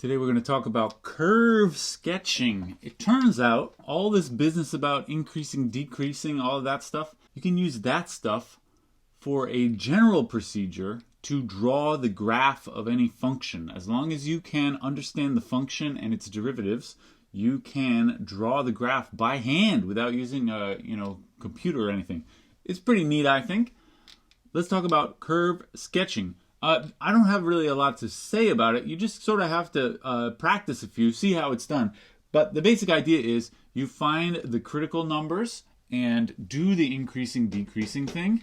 Today we're going to talk about curve sketching. It turns out all this business about increasing, decreasing, all of that stuff, you can use that stuff for a general procedure to draw the graph of any function. As long as you can understand the function and its derivatives, you can draw the graph by hand without using a computer or anything. It's pretty neat, I think. Let's talk about curve sketching. I don't have really a lot to say about it. You just sort of have to practice a few, see how it's done. But the basic idea is you find the critical numbers and do the increasing, decreasing thing.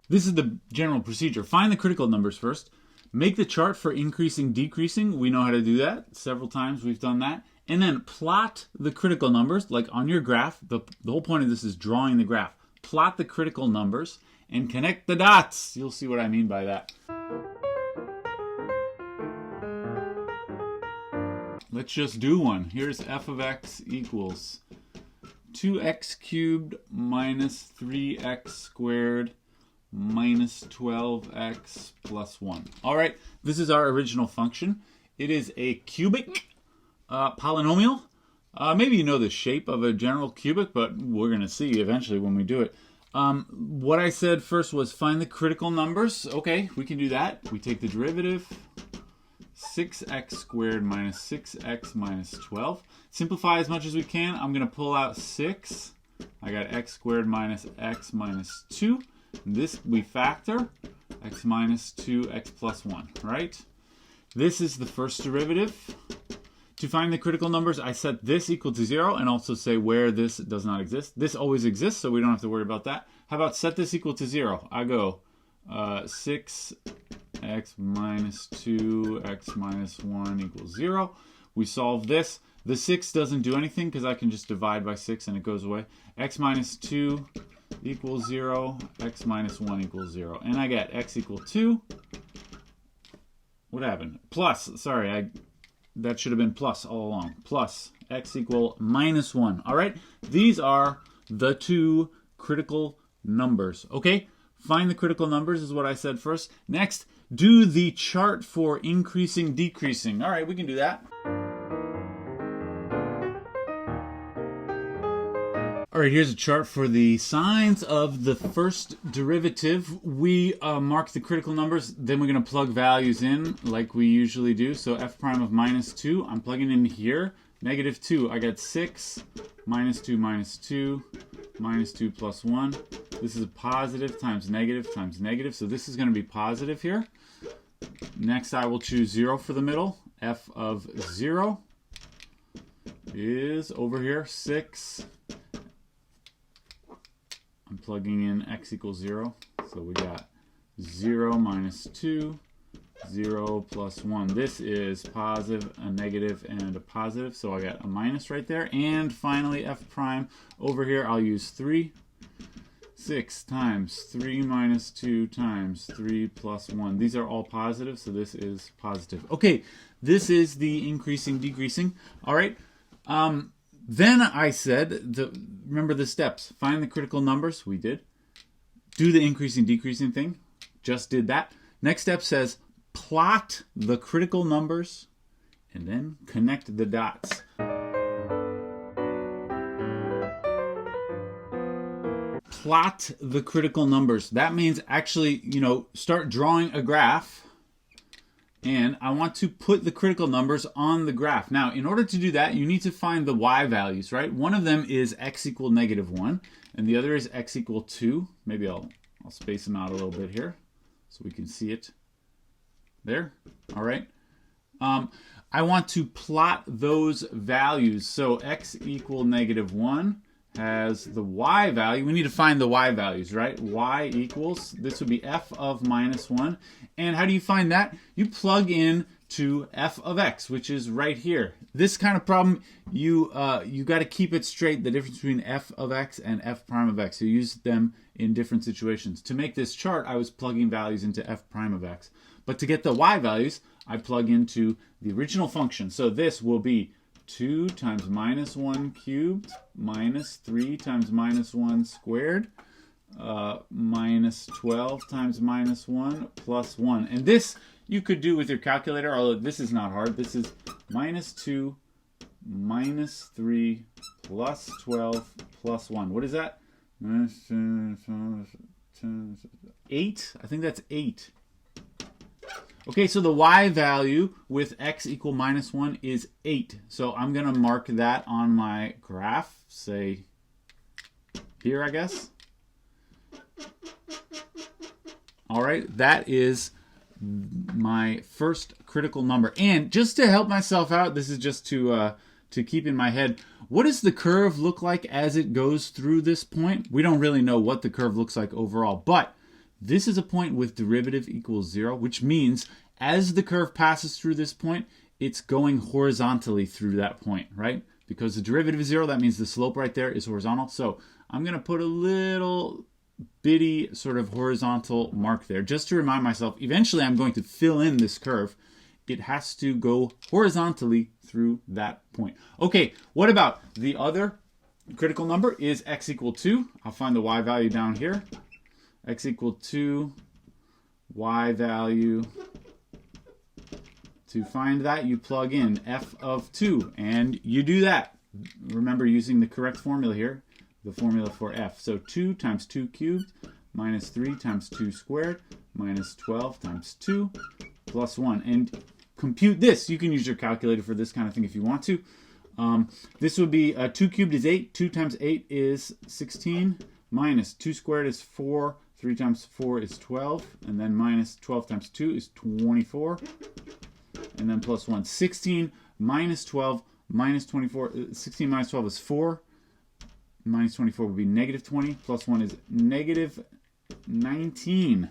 This is the general procedure. Find the critical numbers first. Make the chart for increasing, decreasing. We know how to do that. Several times we've done that. And then plot the critical numbers, like on your graph. The whole point of this is drawing the graph. Plot the critical numbers and connect the dots. You'll see what I mean by that. Let's just do one. Here's f of x equals 2x cubed minus 3x squared minus 12x plus 1. All right, this is our original function. It is a cubic polynomial. Maybe you know the shape of a general cubic, but we're going to see eventually when we do it. What I said first was find the critical numbers. Okay, we can do that. We take the derivative, 6x squared minus 6x minus 12. Simplify as much as we can. I'm going to pull out 6. I got x squared minus x minus 2. This we factor, x minus 2, x plus 1, right? This is the first derivative. To find the critical numbers, I set this equal to 0 and also say where this does not exist. This always exists, so we don't have to worry about that. How about set this equal to 0? I go 6x minus 2, x minus 1 equals 0. We solve this. The 6 doesn't do anything because I can just divide by 6 and it goes away. X minus 2 equals 0, x minus 1 equals 0. And I get x equal 2. What happened? Plus, sorry, that should have been plus all along. Plus x equal minus 1. All right, these are the two critical numbers. Okay, find the critical numbers is what I said first. Next, do the chart for increasing, decreasing. All right, we can do that. All right, here's a chart for the signs of the first derivative. We mark the critical numbers, then we're going to plug values in like we usually do. So f prime of minus 2, I'm plugging in here. Negative 2, I got 6, minus 2, minus 2, minus 2 plus 1. This is a positive times negative, so this is going to be positive here. Next, I will choose 0 for the middle. F of 0 is over here, 6. I'm plugging in x equals 0. So we got 0 minus 2, 0 plus 1. This is positive, a negative, and a positive. So I got a minus right there. And finally, f prime over here, I'll use 3. 6 times 3 minus 2 times 3 plus 1. These are all positive, so this is positive. Okay, this is the increasing, decreasing. All right. Then I said, remember the steps. Find the critical numbers. We did. Do the increasing, decreasing thing. Just did that. Next step says plot the critical numbers and then connect the dots. Plot the critical numbers. That means actually, start drawing a graph. And I want to put the critical numbers on the graph. Now, in order to do that, you need to find the y values, right? One of them is x equal negative 1, and the other is x equal 2. Maybe I'll space them out a little bit here so we can see it. There, all right. I want to plot those values. So x equal negative 1 has the y value. We need to find the y values, right? Y equals, this would be f of minus 1. And how do you find that? You plug in to f of x, which is right here. This kind of problem, you got to keep it straight, the difference between f of x and f prime of x. You use them in different situations. To make this chart, I was plugging values into f prime of x. But to get the y values, I plug into the original function. So this will be 2 times minus 1 cubed minus 3 times minus 1 squared minus 12 times minus 1 plus 1. And this you could do with your calculator, although this is not hard. This is minus 2 minus 3 plus 12 plus 1. What is that? 8? I think that's 8. Okay, so the y value with x equal minus 1 is 8. So I'm going to mark that on my graph, say here, I guess. All right, that is my first critical number. And just to help myself out, this is just to keep in my head, what does the curve look like as it goes through this point? We don't really know what the curve looks like overall, but this is a point with derivative equals 0, which means as the curve passes through this point, it's going horizontally through that point, right? Because the derivative is 0, that means the slope right there is horizontal. So I'm going to put a little bitty sort of horizontal mark there just to remind myself, eventually I'm going to fill in this curve. It has to go horizontally through that point. Okay, what about the other critical number is x equal 2. I'll find the y value down here. X equal 2, y value. To find that, you plug in f of 2, and you do that. Remember using the correct formula here, the formula for f. So 2 times 2 cubed minus 3 times 2 squared minus 12 times 2 plus 1. And compute this. You can use your calculator for this kind of thing if you want to. This would be 2 cubed is 8. 2 times 8 is 16. Minus 2 squared is 4. 3 times 4 is 12. And then minus 12 times 2 is 24. And then plus 1. 16 minus 12 minus 24. 16 minus 12 is 4. Minus 24 would be negative 20. Plus 1 is negative 19.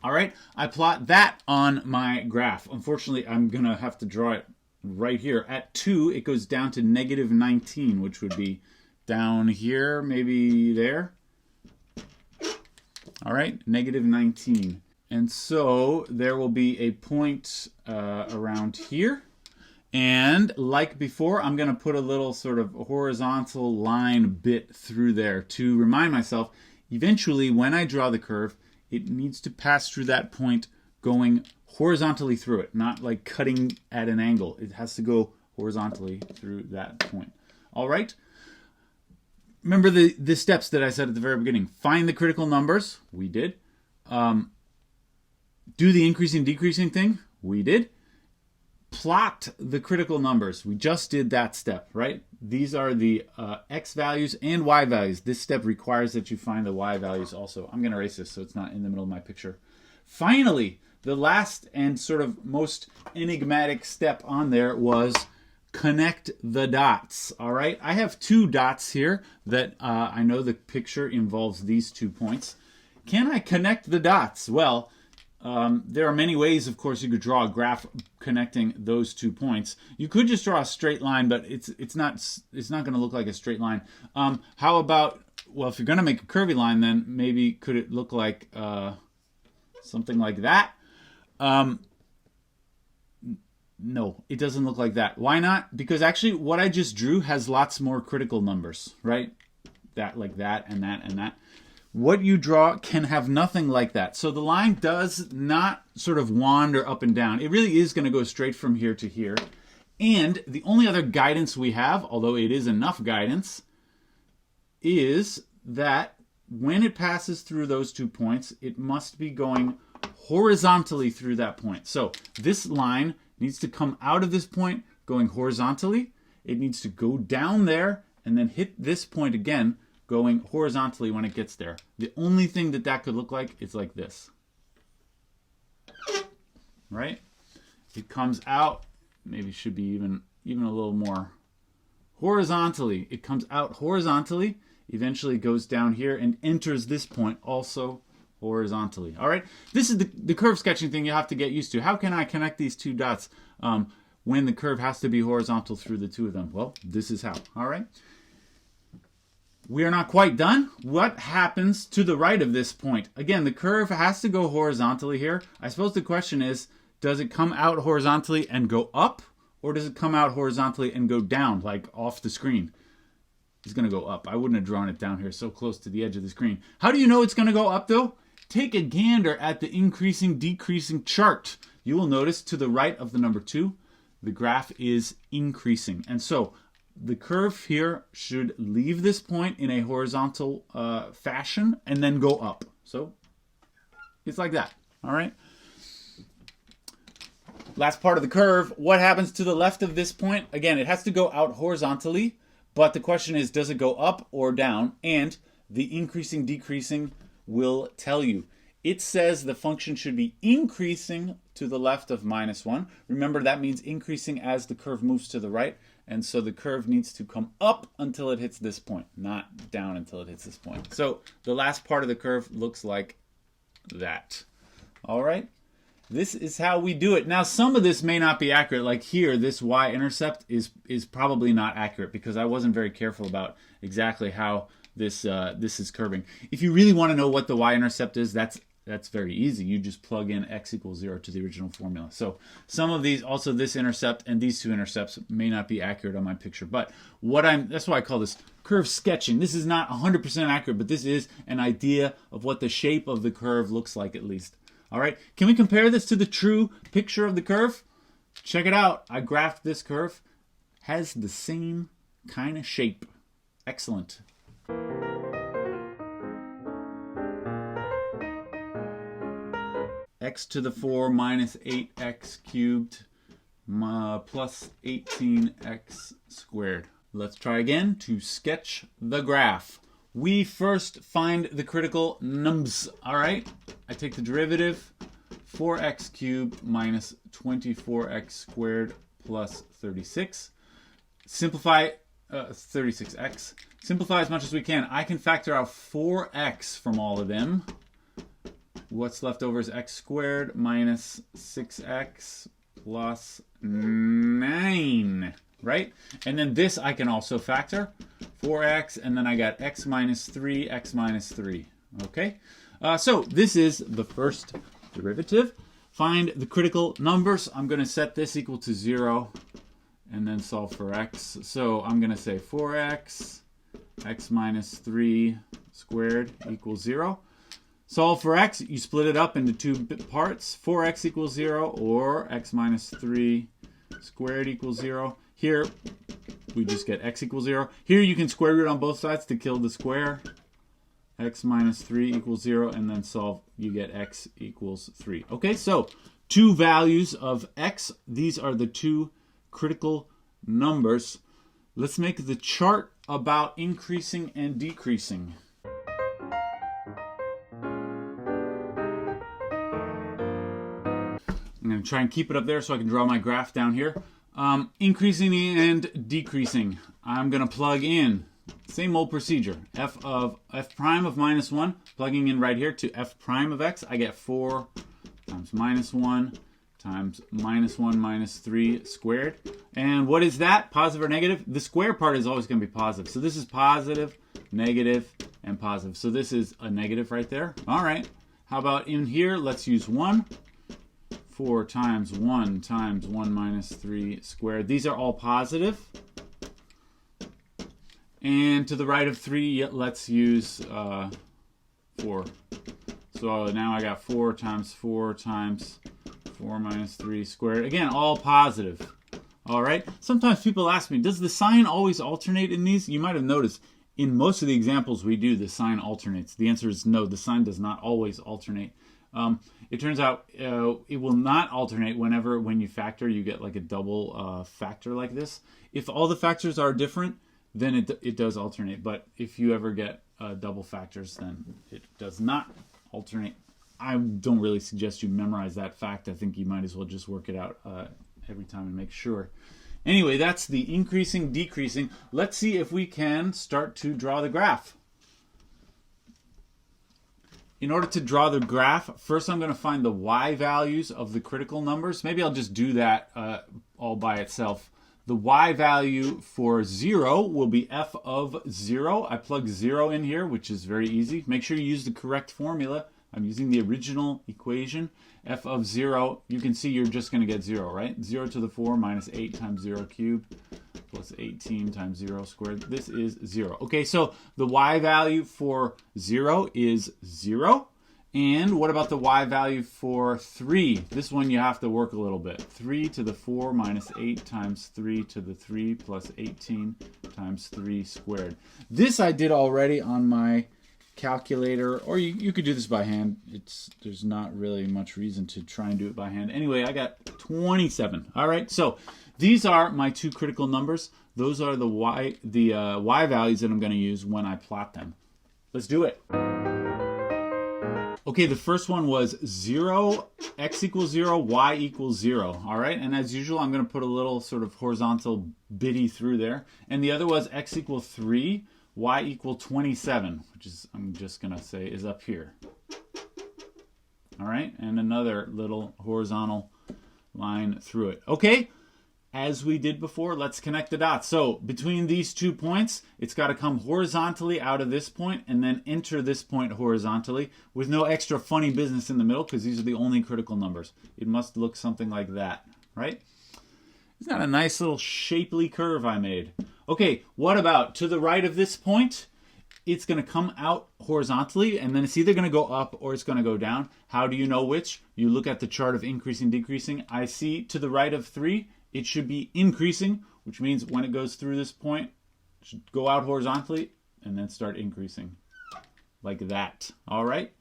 All right, I plot that on my graph. Unfortunately, I'm going to have to draw it right here. At 2, it goes down to negative 19, which would be down here, maybe there. All right, negative 19. And so there will be a point around here. And like before, I'm going to put a little sort of horizontal line bit through there to remind myself, eventually when I draw the curve, it needs to pass through that point going horizontally through it, not like cutting at an angle. It has to go horizontally through that point. All right? Remember the steps that I said at the very beginning. Find the critical numbers. We did. Do the increasing decreasing thing. We did. Plot the critical numbers. We just did that step, right? These are the x values and y values. This step requires that you find the y values also. I'm going to erase this so it's not in the middle of my picture. Finally, the last and sort of most enigmatic step on there was connect the dots. All right, I have 2 dots here that I know the picture involves these 2 points. Can I connect the dots? Well, there are many ways, of course, you could draw a graph connecting those 2 points. You could just draw a straight line, but it's not going to look like a straight line. How about, well, if you're going to make a curvy line, then maybe could it look like something like that? No, it doesn't look like that. Why not? Because actually what I just drew has lots more critical numbers, right? That, like that, and that, and that. What you draw can have nothing like that. So the line does not sort of wander up and down. It really is going to go straight from here to here. And the only other guidance we have, although it is enough guidance, is that when it passes through those 2 points, it must be going horizontally through that point. So this line needs to come out of this point going horizontally. It needs to go down there and then hit this point again, going horizontally when it gets there. The only thing that could look like is like this. Right? It comes out, maybe should be even a little more horizontally. It comes out horizontally, eventually goes down here and enters this point also horizontally. All right? This is the curve sketching thing you have to get used to. How can I connect these 2 dots when the curve has to be horizontal through the 2 of them? Well, this is how. All right? We are not quite done. What happens to the right of this point? Again, the curve has to go horizontally here. I suppose the question is, does it come out horizontally and go up? Or does it come out horizontally and go down, like off the screen? is going to go up. I wouldn't have drawn it down here so close to the edge of the screen. How do you know it's going to go up though? Take a gander at the increasing, decreasing chart. You will notice to the right of the number 2, the graph is increasing. And so the curve here should leave this point in a horizontal fashion and then go up. So it's like that. All right. Last part of the curve. What happens to the left of this point? Again, it has to go out horizontally, but the question is, does it go up or down? And the increasing, decreasing will tell you. It says the function should be increasing to the left of -1. Remember, that means increasing as the curve moves to the right. And so the curve needs to come up until it hits this point, not down until it hits this point. So the last part of the curve looks like that. All right. This is how we do it. Now, some of this may not be accurate. Like here, this y-intercept is probably not accurate because I wasn't very careful about exactly how this is curving. If you really want to know what the y-intercept is, that's very easy. You just plug in x equals 0 to the original formula. So some of these, also this intercept and these two intercepts may not be accurate on my picture. But that's why I call this curve sketching. This is not 100% accurate, but this is an idea of what the shape of the curve looks like at least. All right, can we compare this to the true picture of the curve? Check it out. I graphed this curve. Has the same kind of shape. Excellent. X to the 4 minus 8x cubed plus 18x squared. Let's try again to sketch the graph. We first find the critical nums. All right, I take the derivative, 4x cubed minus 24x squared plus 36. Simplify 36x. Simplify as much as we can. I can factor out 4x from all of them. What's left over is x squared minus 6x plus 9, right? And then this I can also factor, 4x, and then I got x minus 3, x minus 3, okay? So this is the first derivative. Find the critical numbers. I'm going to set this equal to 0 and then solve for x. So I'm going to say 4x, x minus 3 squared equals 0. Solve for x, you split it up into two parts, 4x equals 0 or x minus 3 squared equals 0. Here, we just get x equals 0. Here you can square root on both sides to kill the square. X minus 3 equals 0, and then solve, you get x equals 3. Okay, so two values of x. These are the two critical numbers. Let's make the chart about increasing and decreasing. I'm going to try and keep it up there so I can draw my graph down here. Increasing and decreasing. I'm going to plug in, same old procedure, f prime of minus 1, plugging in right here to f prime of x. I get 4 times minus 1 times minus 1 minus 3 squared. And what is that? Positive or negative? The square part is always going to be positive. So this is positive, negative, and positive. So this is a negative right there. All right. How about in here? Let's use 1. 4 times 1 minus 3 squared. These are all positive. And to the right of 3, let's use 4. So now I got 4 times 4 minus 3 squared. Again, all positive. All right. Sometimes people ask me, does the sign always alternate in these? You might have noticed in most of the examples we do, the sign alternates. The answer is no, the sign does not always alternate. It turns out it will not alternate when you factor, you get like a double factor like this. If all the factors are different, then it does alternate. But if you ever get double factors, then it does not alternate. I don't really suggest you memorize that fact. I think you might as well just work it out every time and make sure. Anyway, that's the increasing, decreasing. Let's see if we can start to draw the graph. In order to draw the graph, first I'm going to find the y values of the critical numbers. Maybe I'll just do that all by itself. The y value for 0 will be f of 0. I plug 0 in here, which is very easy. Make sure you use the correct formula. I'm using the original equation. F of 0, you can see you're just going to get 0, right? 0 to the 4 minus 8 times 0 cubed plus 18 times 0 squared. This is 0. Okay, so the y value for 0 is 0. And what about the y value for 3? This one you have to work a little bit. 3 to the 4 minus 8 times 3 to the 3 plus 18 times 3 squared. This I did already on my calculator, or you could do this by hand. There's not really much reason to try and do it by hand. Anyway, I got 27. All right, so these are my two critical numbers. Those are the y values that I'm going to use when I plot them. Let's do it. Okay, the first one was 0, x equals 0, y equals 0. All right, and as usual, I'm going to put a little sort of horizontal bitty through there. And the other was x equals 3, y equal 27, which is, I'm just going to say, is up here. All right, and another little horizontal line through it. Okay, as we did before, let's connect the dots. So between these 2 points, it's got to come horizontally out of this point and then enter this point horizontally with no extra funny business in the middle, because these are the only critical numbers. It must look something like that, right? Isn't that a nice little shapely curve I made? Okay, what about to the right of this point? It's going to come out horizontally, and then it's either going to go up or it's going to go down. How do you know which? You look at the chart of increasing, decreasing. I see to the right of 3, it should be increasing, which means when it goes through this point, it should go out horizontally and then start increasing like that. All right.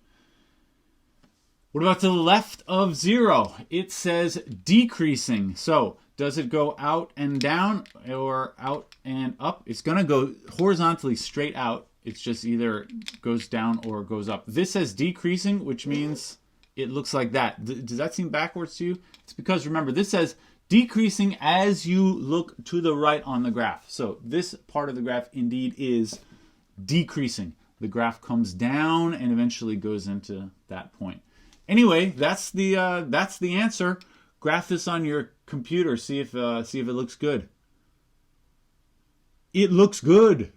What about to the left of 0? It says decreasing. So does it go out and down or out and up? It's going to go horizontally straight out. It's just either goes down or goes up. This says decreasing, which means it looks like that. Does that seem backwards to you? It's because, remember, this says decreasing as you look to the right on the graph. So this part of the graph indeed is decreasing. The graph comes down and eventually goes into that point. Anyway, that's the answer. Graph this on your computer. See if it looks good. It looks good.